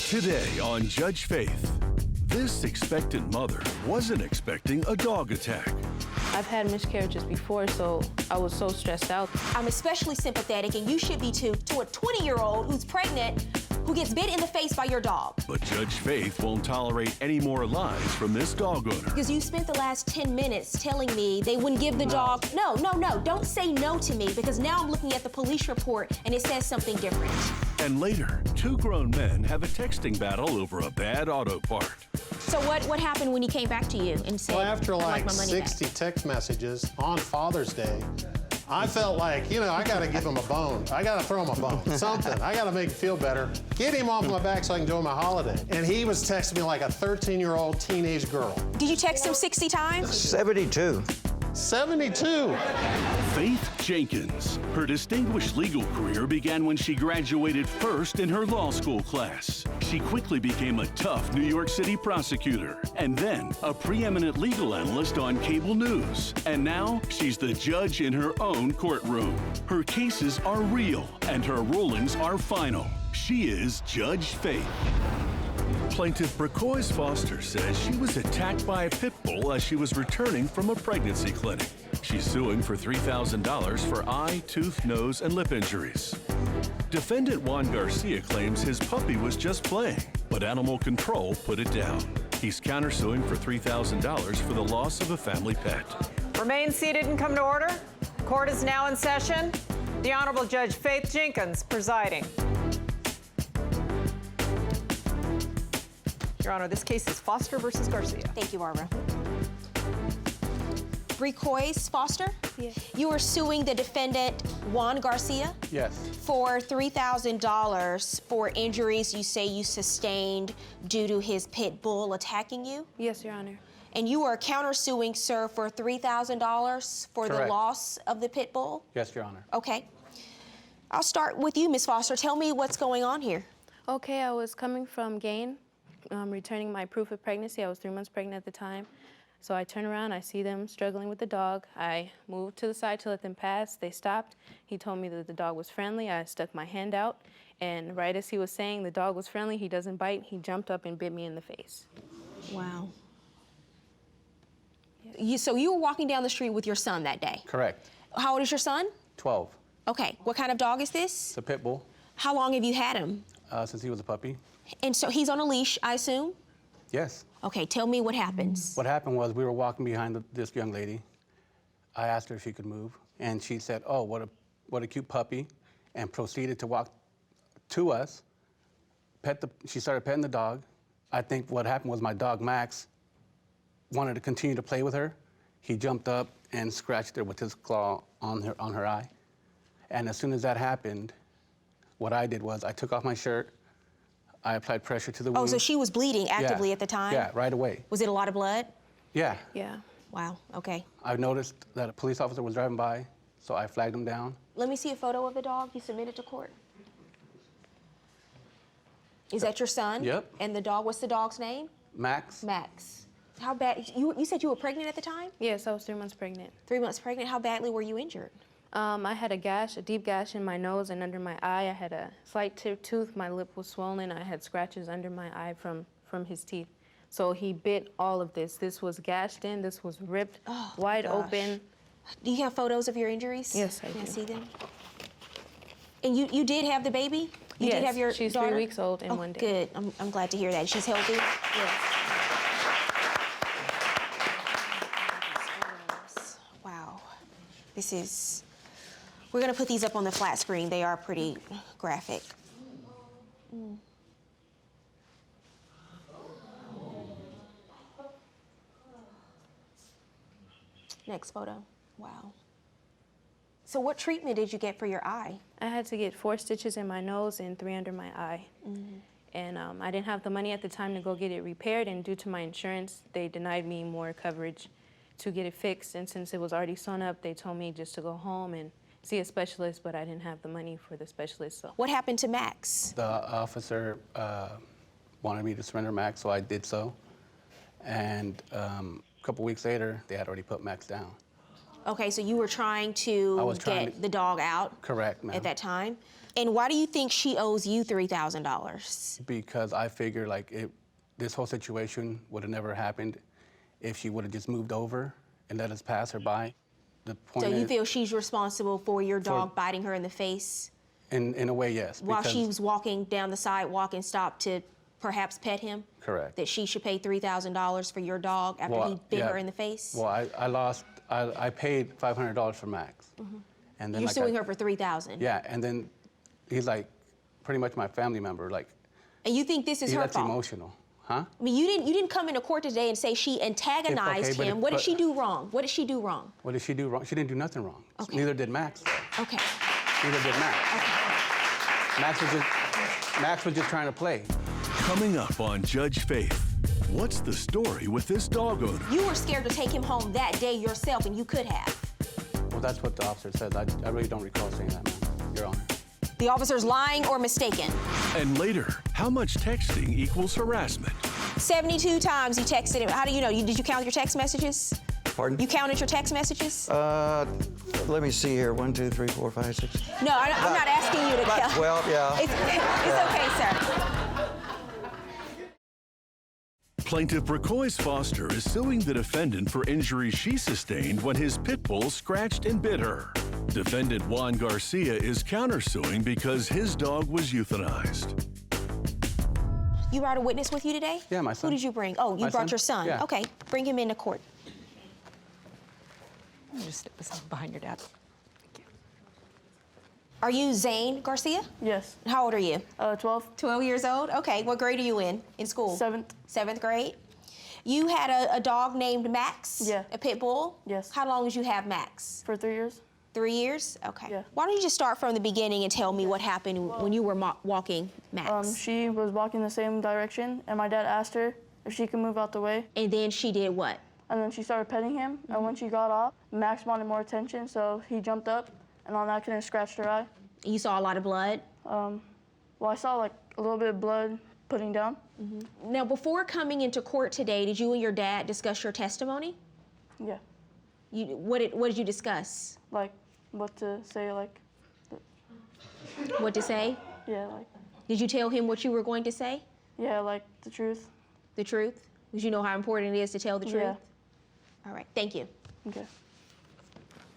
Today on Judge Faith, this expectant mother wasn't expecting a dog attack. I've had miscarriages before, so I was so stressed out. I'm especially sympathetic, and you should be too, to a 20-year-old who's pregnant who gets bit in the face by your dog. But Judge Faith won't tolerate any more lies from this dog owner. Because you spent the last 10 minutes telling me they wouldn't give the dog... No, don't say no to me, because now I'm looking at the police report and it says something different. And later, two grown men have a texting battle over a bad auto part. So what happened when he came back to you and said, well, after "I'd like my money 60 back"? text messages on Father's Day, I felt like, I got to give him a bone. I got to throw him a bone, something. I got to make him feel better. Get him off my back so I can enjoy my holiday. And he was texting me like a 13-year-old teenage girl. Did you text him 60 times? 72. 72. Faith Jenkins. Her distinguished legal career began when she graduated first in her law school class. She quickly became a tough New York City prosecutor, and then a preeminent legal analyst on cable news. And now she's the judge in her own courtroom. Her cases are real, and her rulings are final. She is Judge Faith. Plaintiff Bracois Foster says she was attacked by a pit bull as she was returning from a pregnancy clinic. She's suing for $3,000 for eye, tooth, nose, and lip injuries. Defendant Juan Garcia claims his puppy was just playing, but animal control put it down. He's countersuing for $3,000 for the loss of a family pet. Remain seated and come to order. Court is now in session. The Honorable Judge Faith Jenkins presiding. Your Honor, this case is Foster versus Garcia. Thank you, Barbara. Bracois Foster? Yes. You are suing the defendant, Juan Garcia? Yes. For $3,000 for injuries you say you sustained due to his pit bull attacking you? Yes, Your Honor. And you are countersuing, sir, for $3,000 for the Correct. loss of the pit bull? Yes, Your Honor. Okay. I'll start with you, Ms. Foster. Tell me what's going on here. Okay, I was coming from Gain, returning my proof of pregnancy. I was 3 months pregnant at the time. So I turn around, I see them struggling with the dog. I moved to the side to let them pass. They stopped. He told me that the dog was friendly. I stuck my hand out, and right as he was saying the dog was friendly, he doesn't bite, he jumped up and bit me in the face. Wow. So you were walking down the street with your son that day? Correct. How old is your son? 12. Okay. What kind of dog is this? It's a pit bull. How long have you had him? Since he was a puppy. And so he's on a leash, I assume? Yes. Okay, tell me what happens. What happened was we were walking behind this young lady. I asked her if she could move, and she said, "Oh, what a cute puppy," and proceeded to walk to us. She started petting the dog. I think what happened was my dog Max wanted to continue to play with her. He jumped up and scratched her with his claw on her eye. And as soon as that happened, what I did was I took off my shirt. I applied pressure to the wound. Oh, so she was bleeding actively at the time? Yeah, right away. Was it a lot of blood? Yeah. Yeah. Wow, okay. I noticed that a police officer was driving by, so I flagged him down. Let me see a photo of the dog you submitted to court. Is that your son? Yep. And the dog, what's the dog's name? Max? Max. How bad, you said you were pregnant at the time? Yes, I was 3 months pregnant. 3 months pregnant, how badly were you injured? I had a deep gash in my nose and under my eye. I had a slight chipped tooth. My lip was swollen. I had scratches under my eye from his teeth. So he bit all of this. This was gashed in. This was ripped wide open. Do you have photos of your injuries? Yes, I Can I do. see them? And you did have the baby? You Yes, did have your she's daughter? 3 weeks old in 1 day. Good. I'm glad to hear that. She's healthy? Yes. Wow. This is... We're going to put these up on the flat screen. They are pretty graphic. Next photo. Wow. So what treatment did you get for your eye? I had to get 4 stitches in my nose and 3 under my eye. And I didn't have the money at the time to go get it repaired, and due to my insurance, they denied me more coverage to get it fixed. And since it was already sewn up, they told me just to go home and see a specialist, but I didn't have the money for the specialist. So. What happened to Max? The officer wanted me to surrender Max, so I did so. And a couple weeks later, they had already put Max down. Okay, so you were trying to I was trying get to- the dog out? Correct, ma'am. At that time? And why do you think she owes you $3,000? Because I figure like this whole situation would have never happened if she would have just moved over and let us pass her by. The point So you is, feel she's responsible for your dog biting her in the face? in a way, yes. While because- she was walking down the sidewalk and stopped to perhaps pet him? Correct. That she should pay $3,000 for your dog after he bit her in the face? Well, I paid $500 for Max. And then You're like suing her for $3,000? Yeah, and then he's like pretty much my family member. Like, And you think this is her that's fault? emotional, huh? I mean, you didn't come into court today and say she antagonized but him. if- What did but- she do wrong? What did she do wrong? What did she do wrong? She didn't do nothing wrong. Okay. Neither did Max. Okay. Neither did Max. Okay. Max was just trying to play. Coming up on Judge Faith, what's the story with this dog owner? You were scared to take him home that day yourself, and you could have. Well, that's what the officer says. I really don't recall saying that, man, Your Honor. The officer's lying or mistaken. And later, how much texting equals harassment? 72 times you texted him. How do you know? Did you count your text messages? Pardon? You counted your text messages? Let me see here. 1, 2, 3, 4, 5, 6. No, I'm not asking you to count. Well, yeah. It's okay, sir. Plaintiff Racoise Foster is suing the defendant for injuries she sustained when his pit bull scratched and bit her. Defendant Juan Garcia is countersuing because his dog was euthanized. You brought a witness with you today? Yeah, my son. Who did you bring? Oh, you My brought son? your son. Yeah. Okay, bring him into court. Just step aside behind your dad. Are you Zane Garcia? Yes. How old are you? 12. 12 years old? Okay, what grade are you in school? 7th. 7th grade? You had a dog named Max? Yeah. A pit bull? Yes. How long did you have Max? For 3 years. 3 years? Okay. Yeah. Why don't you just start from the beginning and tell me what happened when you were walking Max? She was walking the same direction, and my dad asked her if she could move out the way. And then she did what? And then she started petting him, and when she got off, Max wanted more attention, so he jumped up, and on accident scratched her eye. You saw a lot of blood? Well, I saw like a little bit of blood putting down. Now, before coming into court today, did you and your dad discuss your testimony? Yeah. What did you discuss? Like what to say, like, What to say? yeah, like, Did you tell him what you were going to say? yeah, like the truth. The truth? Because you know how important it is to tell the truth? Yeah. All right, thank you. Okay.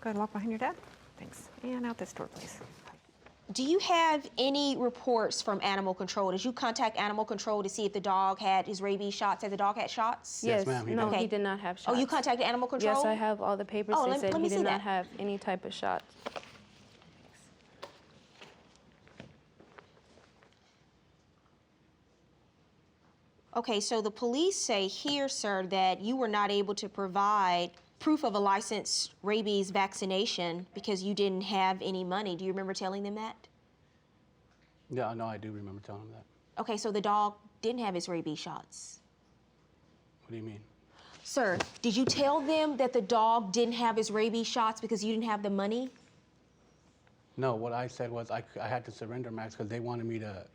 Go ahead and walk behind your dad. Thanks. And out this door, please. Do you have any reports from animal control? Did you contact animal control to see if the dog had his rabies shots? Had the dog had shots? Yes, ma'am, he No, did. he did not have shots. Oh, you contacted animal control? Yes, I have all the papers. Oh, They let said me he see did that. not have any type of shots. Okay, so the police say here, sir, that you were not able to provide proof of a licensed rabies vaccination because you didn't have any money. Do you remember telling them that? Yeah, no, I do remember telling him that. Okay, so the dog didn't have his rabies shots. What do you mean? Sir, did you tell them that the dog didn't have his rabies shots because you didn't have the money? No, what I said was I had to surrender Max because they wanted me to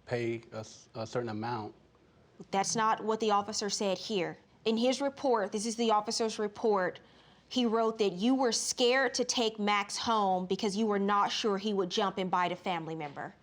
pay a certain amount. That's not what the officer said here. In his report, this is the officer's report, he wrote that you were scared to take Max home because you were not sure he would jump and bite a family member.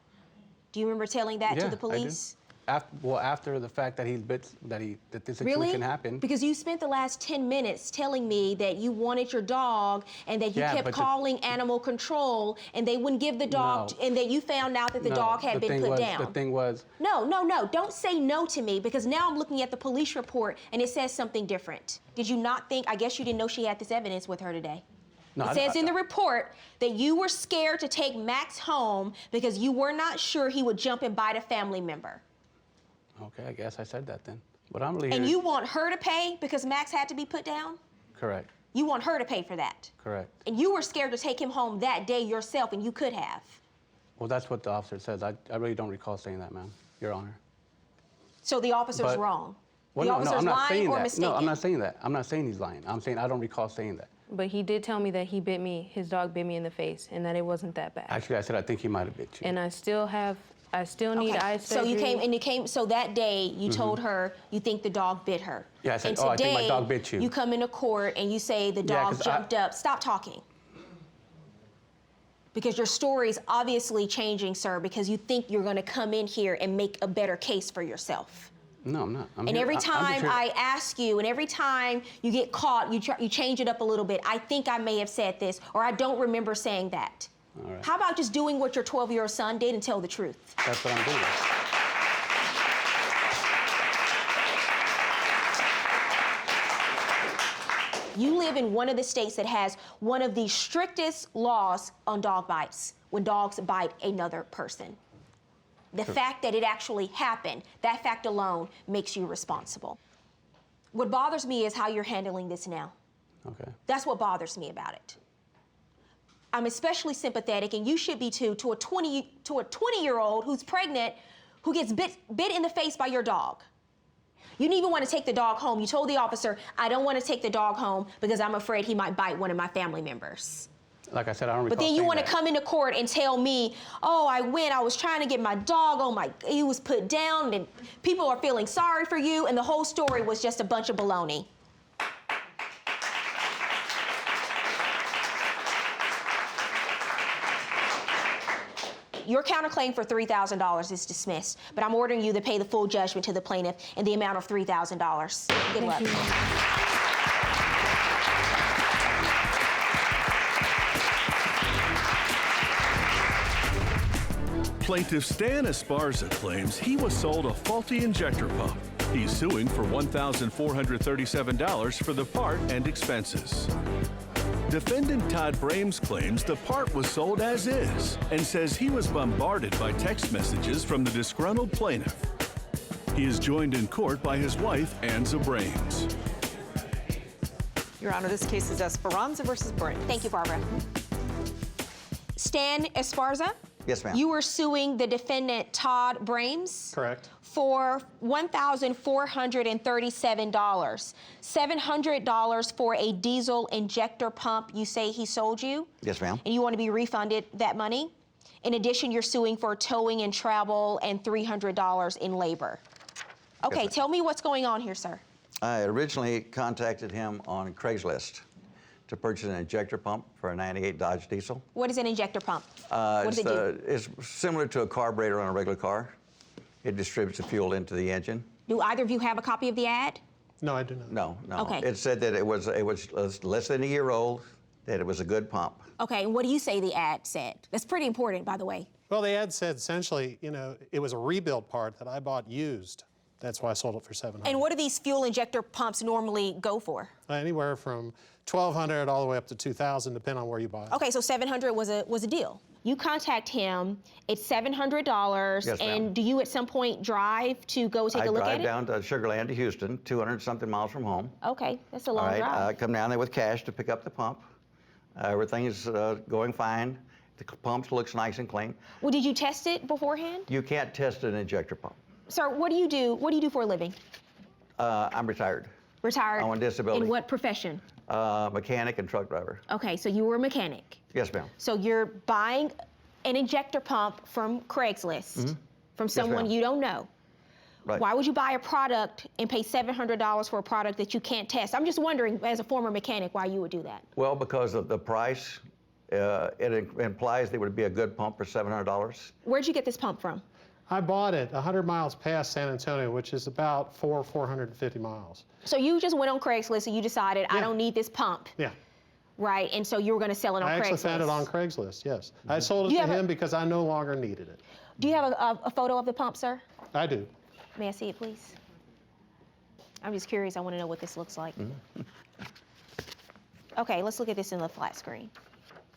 Do you remember telling that to the police? After the fact that that this Really? situation happened. Because you spent the last 10 minutes telling me that you wanted your dog and that you Yeah, kept but calling animal control and they wouldn't give the dog, No. and that you found out that the No, dog had been put down. The thing was, No, don't say no to me because now I'm looking at the police report and it says something different. Did you not think, I guess you didn't know she had this evidence with her today. no, It says in the report that you were scared to take Max home because you were not sure he would jump and bite a family member. okay, I guess I said that then. But I'm really And here. you want her to pay because Max had to be put down? Correct, You want her to pay for that. correct. And you were scared to take him home that day yourself, and you could have. Well, that's what the officer says. I really don't recall saying that, ma'am, Your Honor. So the officer's But- wrong. Well, The no, officer's I'm not lying saying or that. mistaken? No, I'm not saying that. I'm not saying he's lying. I'm saying I don't recall saying that. But he did tell me that he bit me, his dog bit me in the face, and that it wasn't that bad. Actually, I said I think he might have bit you. And I still need Okay, eye so surgery. so that day you told her you think the dog bit her. Yeah, I said, and "Oh, I think my today, dog bit you." You come into court and you say the Yeah, dog 'cause jumped up. Stop talking. Because your story is obviously changing, sir, because you think you're gonna come in here and make a better case for yourself. No, I'm not. And every time I ask you, and every time you get caught, you change it up a little bit. I think I may have said this, or I don't remember saying that. All right. How about just doing what your 12-year-old son did and tell the truth? That's what I'm doing. You live in one of the states that has one of the strictest laws on dog bites, when dogs bite another person. The fact that it actually happened, that fact alone makes you responsible. What bothers me is how you're handling this now. Okay. That's what bothers me about it. I'm especially sympathetic, and you should be too, to a 20-year-old who's pregnant, who gets bit in the face by your dog. You didn't even want to take the dog home. You told the officer, I don't want to take the dog home because I'm afraid he might bite one of my family members. Like I said, I don't recall But then you saying want to that. come into court and tell me, oh, I was trying to get my dog, he was put down, and people are feeling sorry for you, and the whole story was just a bunch of baloney. Your counterclaim for $3,000 is dismissed, but I'm ordering you to pay the full judgment to the plaintiff in the amount of $3,000. Good luck. Plaintiff Stan Esparza claims he was sold a faulty injector pump. He's suing for $1,437 for the part and expenses. Defendant Todd Branes claims the part was sold as is and says he was bombarded by text messages from the disgruntled plaintiff. He is joined in court by his wife, Anza Branes. Your Honor, this case is Esparza versus Branes. Thank you, Barbara. Stan Esparza? Yes, ma'am. You were suing the defendant, Todd Branes? Correct. For $1,437. $700 for a diesel injector pump you say he sold you? Yes, ma'am. And you want to be refunded that money? In addition, you're suing for towing and travel and $300 in labor. Okay, ma'am. tell me what's going on here, sir. I originally contacted him on Craigslist to purchase an injector pump for a '98 Dodge Diesel. What is an injector pump? What does it do? It's similar to a carburetor on a regular car. It distributes the fuel into the engine. Do either of you have a copy of the ad? No, I do not. No. Okay. It said that it was less than a year old, that it was a good pump. Okay, and what do you say the ad said? That's pretty important, by the way. Well, the ad said essentially, it was a rebuild part that I bought used. That's why I sold it for $700. And what do these fuel injector pumps normally go for? Anywhere from $1,200 all the way up to $2,000, depending on where you buy it. Okay, so $700 was a deal. You contact him, it's $700, Yes, ma'am. and do you at some point drive to go take a look at I it? drive down to Sugar Land to Houston, 200-something miles from home. Okay, that's a All long right, I drive. come down there with cash to pick up the pump. Everything is going fine. The pump looks nice and clean. Well, did you test it beforehand? You can't test an injector pump. Sir, what do you do? What do you do for a living? I'm retired. Retired? I'm on disability. In what profession? Mechanic and truck driver. Okay, so you were a mechanic. Yes, ma'am. So you're buying an injector pump from Craigslist from someone ma'am. you don't know. Right. Why would you buy a product and pay $700 for a product that you can't test? I'm just wondering, as a former mechanic, why you would do that. Well, because of the price, it implies there would be a good pump for $700. Where'd you get this pump from? I bought it 100 miles past San Antonio, which is about 450 miles. So you just went on Craigslist and you decided, I Yeah. don't need this pump, Yeah. right? And so you were going to sell it on I Craigslist. actually found it on Craigslist, yes. I sold it You to have a- him because I no longer needed it. Do you have a photo of the pump, sir? I do. May I see it, please? I'm just curious. I want to know what this looks like. Okay, let's look at this in the flat screen.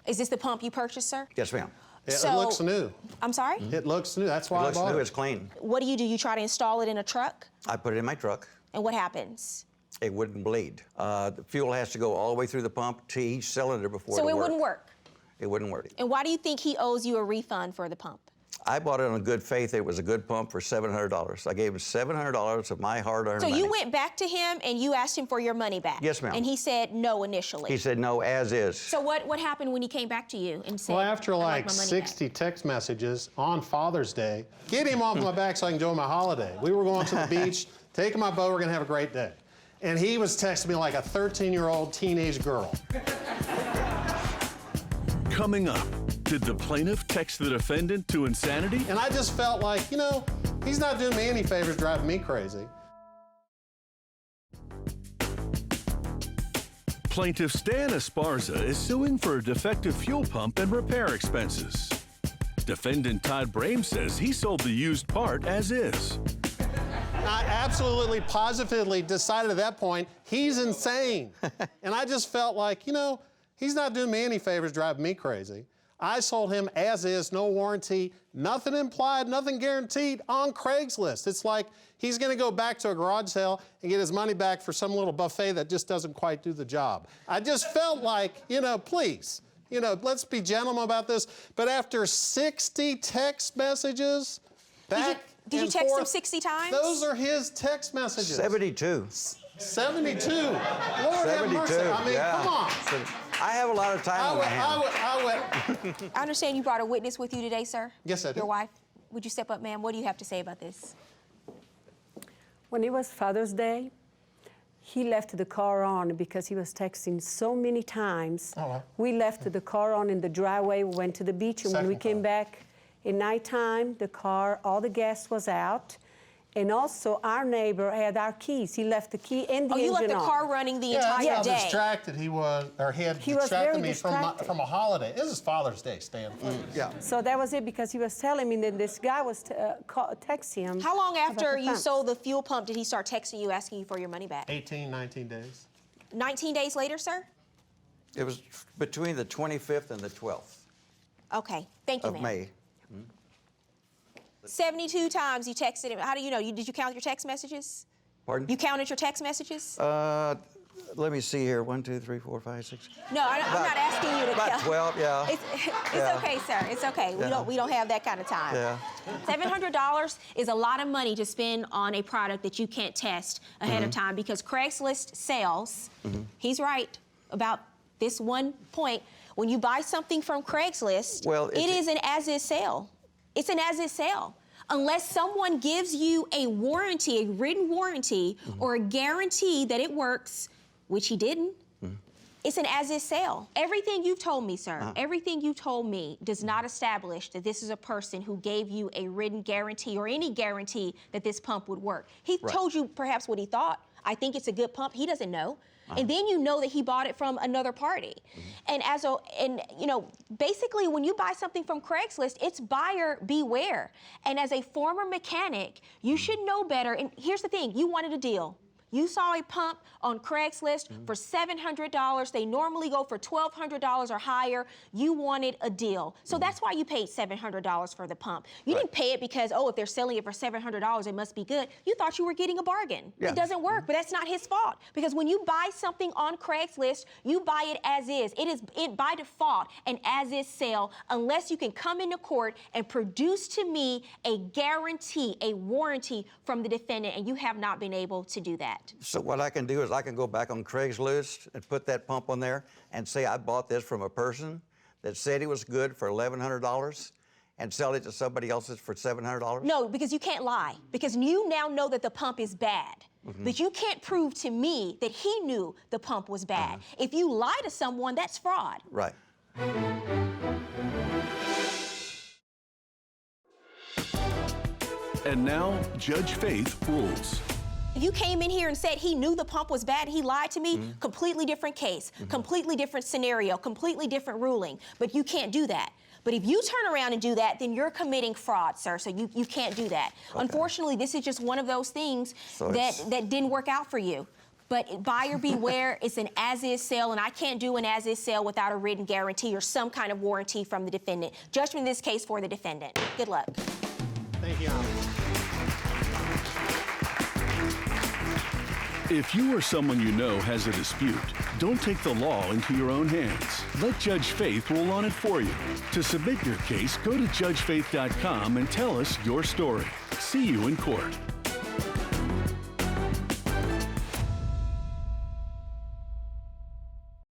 Is this the pump you purchased, sir? Yes, ma'am. It So- looks new. I'm sorry? It looks new. That's why It I looks bought new, it. it's clean. What do? You try to install it in a truck? I put it in my truck. And what happens? It wouldn't bleed. The fuel has to go all the way through the pump to each cylinder before So it'll it wouldn't work? It wouldn't work. And why do you think he owes you a refund for the pump? I bought it on good faith. It was a good pump for $700. I gave him $700 of my hard-earned So money. you went back to him and you asked him for your money back? Yes, ma'am. And he said no initially? He said no, as is. So what happened when he came back to you and said, Well, after "I'd like my money 60 text messages on Father's Day, get him off my back so I can enjoy my holiday. We were going to the beach, taking my boat, we're gonna have a great day. And he was texting me like a 13-year-old teenage girl. Coming up, Did the plaintiff text the defendant to insanity? And I just felt like, he's not doing me any favors driving me crazy. Plaintiff Stan Esparza is suing for a defective fuel pump and repair expenses. Defendant Todd Branes says he sold the used part as is. I absolutely, positively decided at that point, he's insane. And I just felt like, he's not doing me any favors driving me crazy. I sold him as is, no warranty, nothing implied, nothing guaranteed on Craigslist. It's like he's gonna go back to a garage sale and get his money back for some little buffet that just doesn't quite do the job. I just felt like, please, let's be gentlemen about this. But after 60 text messages, Did you text him 60 times? Those are his text messages. 72. 72. Lord have mercy. I mean, come on. I have a lot of time on my hands. I understand you brought a witness with you today, sir? Yes, I did. Your wife? Would you step up, ma'am? What do you have to say about this? When it was Father's Day, he left the car on because he was texting so many times. Oh, wow. We left the car on in the driveway, we went to the beach, and when we came back at nighttime, the car, all the gas was out. And also, our neighbor had our keys. He left the key and the engine on. You left the car running the entire that's day. how distracted he was, or he had distracted me from a holiday. This is Father's Day, Stan. Yeah. So that was it, because he was telling me that this guy was texting him. How long after you sold the fuel pump did he start texting you, asking you for your money back? 18, 19 days. 19 days later, sir? It was between the 25th and the 12th. Okay, thank you, of ma'am. May. 72 times you texted him. How do you know? Did you count your text messages? Pardon? You counted your text messages? Let me see here. 1, 2, 3, 4, 5, 6. No, I'm not asking you to about count. 12, yeah. It's okay, sir. It's okay. Yeah. We don't have that kind of time. Yeah. $700 is a lot of money to spend on a product that you can't test ahead of time, because Craigslist sales, he's right about this one point. When you buy something from Craigslist, it is an as-is sale. It's an as-is sale. Unless someone gives you a warranty, a written warranty, or a guarantee that it works, which he didn't, it's an as-is sale. Everything you've told me, sir, everything you told me does not establish that this is a person who gave you a written guarantee or any guarantee that this pump would work. He told you perhaps what he thought. I think it's a good pump. He doesn't know. And then you know that he bought it from another party. And basically when you buy something from Craigslist, it's buyer beware. And as a former mechanic, you should know better. And here's the thing, you wanted a deal. You saw a pump on Craigslist for $700. They normally go for $1,200 or higher. You wanted a deal. So that's why you paid $700 for the pump. You didn't pay it because, if they're selling it for $700, it must be good. You thought you were getting a bargain. It doesn't work, but that's not his fault. Because when you buy something on Craigslist, you buy it as is. It is by default an as-is sale, unless you can come into court and produce to me a guarantee, a warranty from the defendant, and you have not been able to do that. So what I can do is I can go back on Craigslist and put that pump on there and say I bought this from a person that said it was good for $1,100 and sell it to somebody else for $700? No, because you can't lie. Because you now know that the pump is bad. But you can't prove to me that he knew the pump was bad. If you lie to someone, that's fraud. Right. And now, Judge Faith rules. If you came in here and said he knew the pump was bad, he lied to me, completely different case, completely different scenario, completely different ruling. But you can't do that. But if you turn around and do that, then you're committing fraud, sir, so you can't do that. Okay. Unfortunately, this is just one of those things that didn't work out for you. But buyer beware, it's an as-is sale, and I can't do an as-is sale without a written guarantee or some kind of warranty from the defendant. Judgment in this case for the defendant. Good luck. Thank you, Honor. If you or someone you know has a dispute, don't take the law into your own hands. Let Judge Faith rule on it for you. To submit your case, go to judgefaith.com and tell us your story. See you in court.